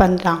15।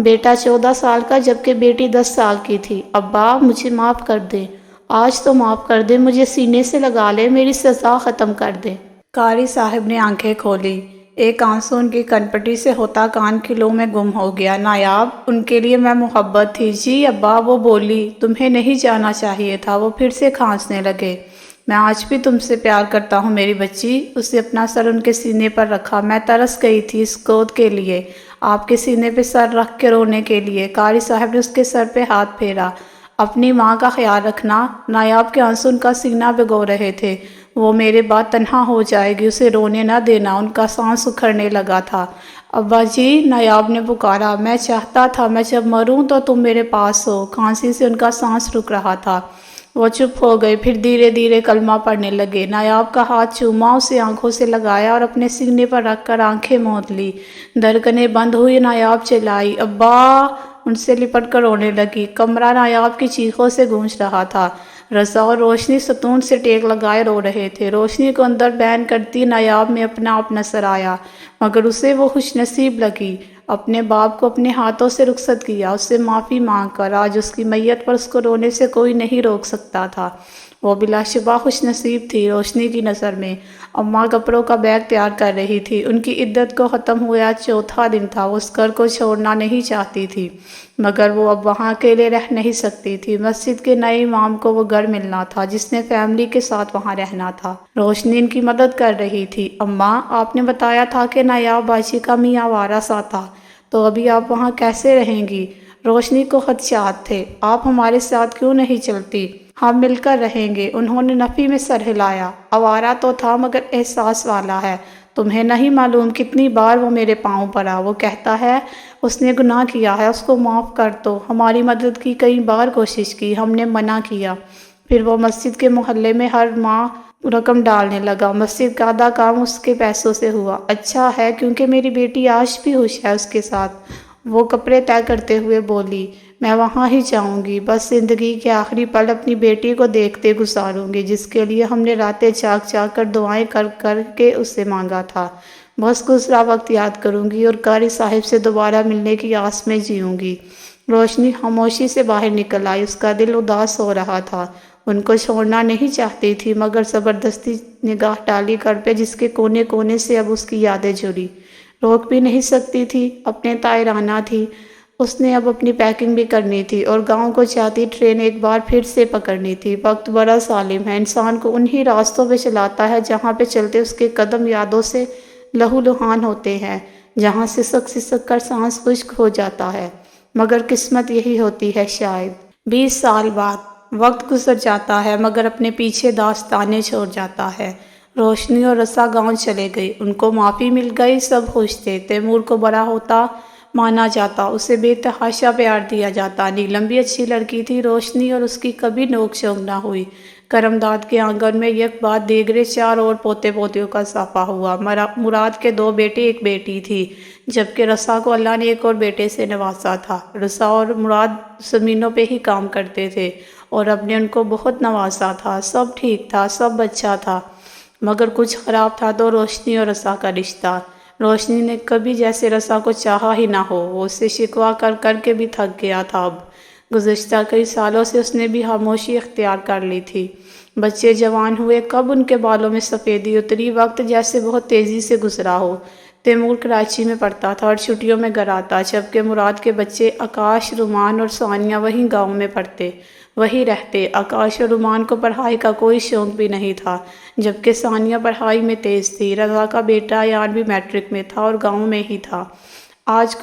بیٹا 14 سال کا جبکہ بیٹی 10 سال کی تھی۔ ابا مجھے معاف کر دیں، آج تو معاف کر دیں، مجھے سینے سے لگا لیں، میری سزا ختم کر دیں۔ قاری صاحب نے آنکھیں کھولی، ایک آنسو ان کی کنپٹی سے ہوتا کان کی لو میں گم ہو گیا۔ نایاب، ان کے لیے میں محبت تھی۔ جی ابا، وہ بولی، تمہیں نہیں جانا چاہیے تھا۔ وہ پھر سے کھانسنے لگے۔ میں آج بھی تم سے پیار کرتا ہوں میری بچی۔ اس نے اپنا سر ان کے سینے پر رکھا۔ میں ترس گئی تھی اس گود کے لیے، آپ کے سینے پہ سر رکھ کے رونے کے لیے۔ قاری صاحب نے اس کے سر پہ ہاتھ پھیرا۔ اپنی ماں کا خیال رکھنا۔ نایاب کے آنسو ان کا سینہ بھگو رہے تھے۔ وہ میرے بعد تنہا ہو جائے گی، اسے رونے نہ دینا۔ ان کا سانس اکھڑنے لگا تھا۔ ابا جی، نایاب نے پکارا، میں چاہتا تھا میں جب مروں تو تم میرے پاس ہو۔ کھانسی سے ان کا سانس رک رہا تھا۔ وہ چپ ہو گئے، پھر دھیرے دھیرے کلمہ پڑھنے لگے۔ نایاب کا ہاتھ چوما، اسے آنکھوں سے لگایا اور اپنے سینے پر رکھ کر آنکھیں موند لی۔ دھڑکنیں بند ہوئی۔ نایاب چلائی، ابا! ان سے لپٹ کر رونے لگی۔ کمرہ نایاب کی چیخوں سے گونج رہا تھا۔ رضا اور روشنی ستون سے ٹیک لگائے رو رہے تھے۔ روشنی کو اندر بین کرتی نایاب میں اپنا آپ نظر آیا، مگر اسے وہ خوش نصیب لگی۔ اپنے باپ کو اپنے ہاتھوں سے رخصت کیا، اس سے معافی مانگ کر۔ آج اس کی میت پر اس کو رونے سے کوئی نہیں روک سکتا تھا۔ وہ بلا شبہ خوش نصیب تھی روشنی کی نظر میں۔ اماں کپڑوں کا بیگ تیار کر رہی تھی۔ ان کی عدت کو ختم ہوا 4تھا دن تھا۔ وہ اس گھر کو چھوڑنا نہیں چاہتی تھی، مگر وہ اب وہاں اکیلے رہ نہیں سکتی تھی۔ مسجد کے نئے امام کو وہ گھر ملنا تھا جس نے فیملی کے ساتھ وہاں رہنا تھا۔ روشنی ان کی مدد کر رہی تھی۔ اماں، آپ نے بتایا تھا کہ نایاب باجی کا میاں آوارہ سا تھا، تو ابھی آپ وہاں کیسے رہیں گی؟ روشنی کو خدشات تھے۔ آپ ہمارے ساتھ کیوں نہیں چلتی؟ ہم مل کر رہیں گے۔ انہوں نے نفی میں سر ہلایا۔ آوارہ تو تھا مگر احساس والا ہے۔ تمہیں نہیں معلوم کتنی بار وہ میرے پاؤں پڑا۔ وہ کہتا ہے اس نے گناہ کیا ہے، اس کو معاف کر دو۔ ہماری مدد کی کئی بار کوشش کی، ہم نے منع کیا۔ پھر وہ مسجد کے محلے میں ہر ماہ رقم ڈالنے لگا۔ مسجد کا آدھا کام اس کے پیسوں سے ہوا۔ اچھا ہے، کیونکہ میری بیٹی آج بھی خوش ہے اس کے ساتھ۔ وہ کپڑے طے کرتے ہوئے بولی، میں وہاں ہی جاؤں گی، بس زندگی کے آخری پل اپنی بیٹی کو دیکھتے گزاروں گی، جس کے لیے ہم نے راتیں جاگ جاگ کر دعائیں کر کر کے اس سے مانگا تھا۔ بس گزرا وقت یاد کروں گی اور قاری صاحب سے دوبارہ ملنے کی آس میں جیوں گی۔ روشنی خاموشی سے باہر نکل آئی۔ اس کا دل اداس ہو رہا تھا۔ ان کو چھوڑنا نہیں چاہتی تھی، مگر زبردستی نگاہ ڈالی گھر پہ جس کے کونے کونے سے اب اس کی یادیں جڑی۔ روک بھی نہیں سکتی تھی، اپنے طائرانہ تھی۔ اس نے اب اپنی پیکنگ بھی کرنی تھی اور گاؤں کو جاتی ٹرین ایک بار پھر سے پکڑنی تھی۔ وقت بڑا ظالم ہے، انسان کو انہی راستوں پہ چلاتا ہے جہاں پہ چلتے اس کے قدم یادوں سے لہو لہان ہوتے ہیں، جہاں سسک سسک کر سانس خشک ہو جاتا ہے۔ مگر قسمت یہی ہوتی ہے شاید۔ 20 سال بعد وقت گزر جاتا ہے مگر اپنے پیچھے داستانیں چھوڑ جاتا ہے۔ روشنی اور رسا گاؤں چلے گئی، ان کو معافی مل گئی، سب خوش تھے۔ تیمور کو بڑا ہوتا مانا جاتا، اسے بے تحاشا پیار دیا جاتا۔ نیلم بھی اچھی لڑکی تھی۔ روشنی اور اس کی کبھی نوک جھونک نہ ہوئی۔ کرمداد کے آنگن میں یک بعد دیگرے 4 اور پوتے پوتیوں کا اضافہ ہوا۔ مراد کے 2 بیٹے 1 بیٹی تھی، جبکہ رسا کو اللہ نے ایک اور بیٹے سے نوازا تھا۔ رسا اور مراد زمینوں پہ ہی کام کرتے تھے اور اب نے ان کو بہت نوازا تھا۔ سب ٹھیک تھا، سب اچھا تھا، مگر کچھ خراب تھا تو روشنی اور رسا کا رشتہ۔ روشنی نے کبھی جیسے رسا کو چاہا ہی نہ ہو، وہ اس سے شکوہ کر کر کے بھی تھک گیا تھا۔ اب گزشتہ کئی سالوں سے اس نے بھی خاموشی اختیار کر لی تھی۔ بچے جوان ہوئے، کب ان کے بالوں میں سفیدی اتری، وقت جیسے بہت تیزی سے گزرا ہو۔ تیمور کراچی میں پڑھتا تھا اور چھٹیوں میں گھر آتا، جبکہ مراد کے بچے آکاش، رومان اور ثانیہ وہیں گاؤں میں پڑھتے، وہی رہتے۔ آکاش اور رومان کو پڑھائی کا کوئی شوق بھی نہیں تھا، جبکہ ثانیہ پڑھائی میں تیز تھی۔ رضا کا بیٹا ایان بھی میٹرک میں تھا اور گاؤں میں ہی تھا۔ آج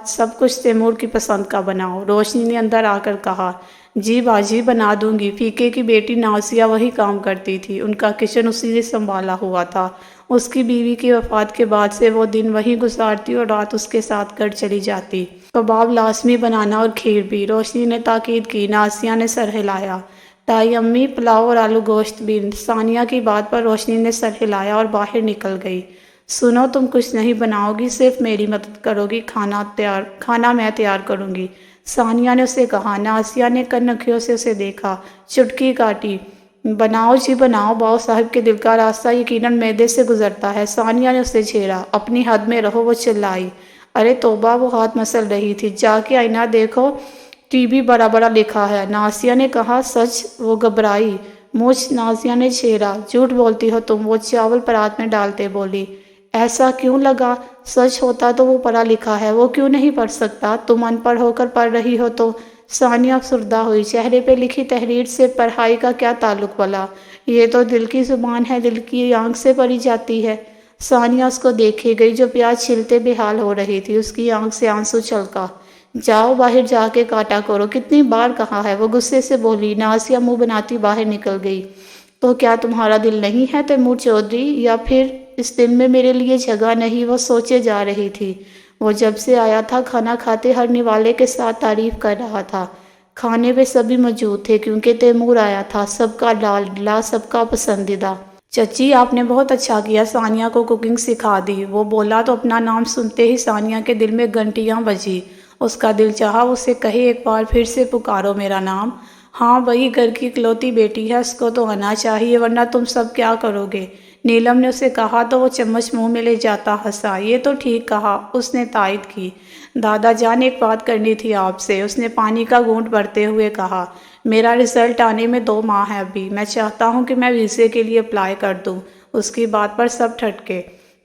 سب کچھ تیمور کی پسند کا بناؤ، روشنی نے اندر آ کر کہا۔ جی باجی، بنا دوں گی۔ فیقے کی بیٹی نازیہ وہی کام کرتی تھی، ان کا کچن اسی نے سنبھالا ہوا تھا۔ اس کی بیوی کی وفات کے بعد سے وہ دن وہی گزارتی اور رات اس کے ساتھ گھر چلی جاتی۔ کباب لازمی بنانا اور کھیر بھی، روشنی نے تاکید کی۔ نازیہ نے سر ہلایا۔ تائی امی، پلاؤ اور آلو گوشت بھی۔ ثانیہ کی بات پر روشنی نے سر ہلایا اور باہر نکل گئی۔ سنو، تم کچھ نہیں بناؤ گی، صرف میری مدد کرو گی، کھانا میں تیار کروں گی، ثانیہ نے اسے کہا۔ نازیہ نے کنکھیوں سے اسے دیکھا، چٹکی کاٹی۔ بناؤ جی بناؤ، باؤ صاحب کے دل کا راستہ یقیناً معدے سے گزرتا ہے۔ ثانیہ نے اسے چھیڑا۔ اپنی حد میں رہو، وہ چلائی۔ ارے توبہ، وہ ہاتھ مسل رہی تھی۔ جا کے آئینہ دیکھو، ٹی وی بڑا بڑا لکھا ہے، نازیہ نے کہا۔ سچ؟ وہ گھبرائی۔ مجھ نازیہ نے چھیڑا۔ جھوٹ بولتی ہو تم، وہ چاول پرات میں ڈالتے بولی۔ ایسا کیوں لگا؟ سچ ہوتا تو وہ پڑھا لکھا ہے، وہ کیوں نہیں پڑھ سکتا؟ تم ان پڑھ ہو کر پڑھ رہی ہو تو؟ ثانیہ افسردہ ہوئی۔ چہرے پہ لکھی تحریر سے پڑھائی کا کیا تعلق بلا؟ یہ تو دل کی زبان ہے، دل کی آنکھ سے پڑھی جاتی ہے۔ ثانیہ اس کو دیکھے گئی جو پیاز چھیلتے بے حال ہو رہی تھی۔ اس کی آنکھ سے آنسو چھلکا۔ جاؤ باہر جا کے کاٹا کرو، کتنی بار کہا ہے، وہ غصے سے بولی۔ نازیہ منہ بناتی باہر نکل گئی۔ تو کیا تمہارا دل نہیں ہے تیمور چودھری، یا پھر اس دل میں میرے لیے جگہ نہیں؟ وہ سوچے جا رہی تھی۔ وہ جب سے آیا تھا کھانا کھاتے ہر نوالے کے ساتھ تعریف کر رہا تھا۔ کھانے پہ سبھی موجود تھے کیونکہ تیمور آیا تھا، سب کا لاڈلا، سب کا پسندیدہ۔ چچی آپ نے بہت اچھا کیا، ثانیہ کو کوکنگ سکھا دی، وہ بولا تو اپنا نام سنتے ہی ثانیہ کے دل میں گھنٹیاں بجی۔ اس کا دل چاہا اسے کہے ایک بار پھر سے پکارو میرا نام۔ ہاں بھائی، گھر کی اکلوتی بیٹی ہے، اس کو تو آنا چاہیے، ورنہ تم سب کیا کرو گے؟ نیلم نے اسے کہا تو وہ چمچ منہ میں لے جاتا ہنسا۔ یہ تو ٹھیک کہا، اس نے تائید کی۔ دادا جان ایک بات کرنی تھی آپ سے، اس نے پانی کا گھونٹ بھرتے ہوئے کہا۔ میرا رزلٹ آنے میں 2 ماہ ہے ابھی، میں چاہتا ہوں کہ میں ویزے کے لیے اپلائی کر دوں۔ اس کی بات پر سب ٹھٹکے۔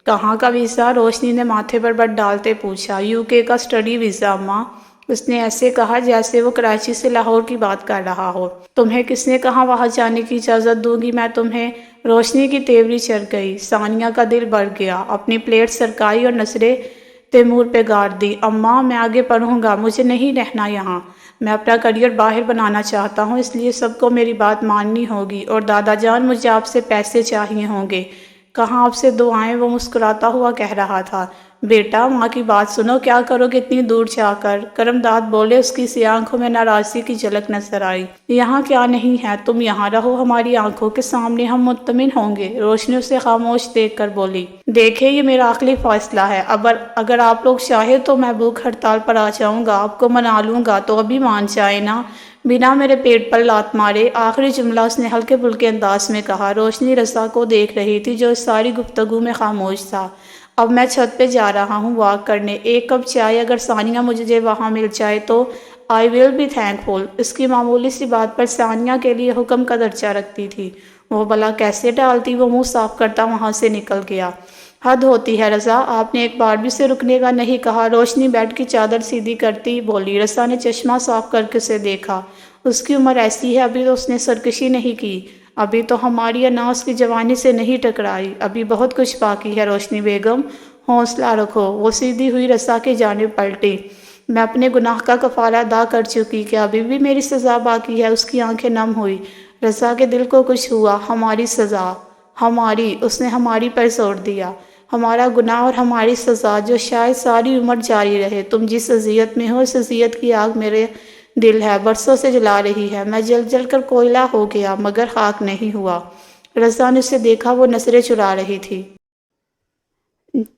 کہاں کا ویزا؟ روشنی نے ماتھے پر بٹ ڈالتے پوچھا۔ UK کا اسٹڈی ویزا اماں، اس نے ایسے کہا جیسے وہ کراچی سے لاہور کی بات کر رہا ہو۔ تمہیں کس نے کہا وہاں جانے کی اجازت دوں گی میں تمہیں؟ روشنی کی تیوری چڑھ گئی۔ ثانیہ کا دل بڑھ گیا، اپنی پلیٹ سرکائی اور نظریں تیمور پہ گاڑ دی۔ اماں میں آگے پڑھوں گا، مجھے نہیں رہنا یہاں، میں اپنا کریئر باہر بنانا چاہتا ہوں، اس لیے سب کو میری بات ماننی ہوگی۔ اور دادا جان مجھے آپ سے پیسے چاہیے ہوں گے۔ کہاں آپ سے دعائیں؟ وہ مسکراتا ہوا کہہ رہا تھا۔ بیٹا ماں کی بات سنو، کیا کرو گے اتنی دور جا کر؟ کرمداد بولے، اس کی سی آنکھوں میں ناراضگی کی جھلک نظر آئی۔ یہاں کیا نہیں ہے، تم یہاں رہو، ہماری آنکھوں کے سامنے ہم مطمئن ہوں گے۔ روشنی اسے خاموش دیکھ کر بولی۔ دیکھیں یہ میرا آخری فیصلہ ہے، اگر آپ لوگ چاہے تو میں بھوک ہڑتال پر آ جاؤں گا، آپ کو منا لوں گا، تو ابھی مان جائے نا، بنا میرے پیٹ پر لات مارے۔ آخری جملہ اس نے ہلکے پھلکے انداز میں کہا۔ روشنی رضا کو دیکھ رہی تھی جو اس ساری گفتگو میں خاموش تھا۔ اب میں چھت پہ جا رہا ہوں واک کرنے، 1 کپ چائے اگر ثانیہ مجھے وہاں مل جائے تو I will be thankful۔ اس کی معمولی سی بات پر ثانیہ کے لیے حکم کا درجہ رکھتی تھی۔ وہ بلا کیسے ٹالتی؟ وہ منہ صاف کرتا وہاں سے نکل گیا۔ حد ہوتی ہے رضا، آپ نے ایک بار بھی اسے رکنے کا نہیں کہا۔ روشنی بیڈ کی چادر سیدھی کرتی بولی۔ رضا نے چشمہ صاف کر کے اسے دیکھا۔ اس کی عمر ایسی ہے، ابھی تو اس نے سرکشی نہیں کی، ابھی تو ہماری انا اس کی جوانی سے نہیں ٹکرائی، ابھی بہت کچھ باقی ہے روشنی بیگم، حوصلہ رکھو۔ وہ سیدھی ہوئی رضا کی جانب پلٹی۔ میں اپنے گناہ کا کفارہ ادا کر چکی، کہ ابھی بھی میری سزا باقی ہے؟ اس کی آنکھیں نم ہوئی۔ رضا کے دل کو کچھ ہوا۔ ہماری سزا؟ ہماری؟ اس نے ہماری پر زور دیا۔ ہمارا گناہ اور ہماری سزا جو شاید ساری عمر جاری رہے۔ تم جس اذیت میں ہو اس اذیت کی آگ میرے دل ہے برسوں سے جلا رہی ہے، میں جل جل کر کوئلہ ہو گیا مگر خاک نہیں ہوا۔ رضا نے اسے دیکھا، وہ نظریں چرا رہی تھی۔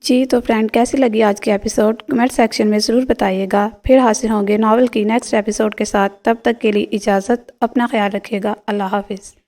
جی تو فرینڈ، کیسی لگی آج کی ایپیسوڈ؟ کمنٹ سیکشن میں ضرور بتائیے گا۔ پھر حاضر ہوں گے ناول کی نیکسٹ ایپیسوڈ کے ساتھ، تب تک کے لیے اجازت، اپنا خیال رکھیے گا، اللہ حافظ۔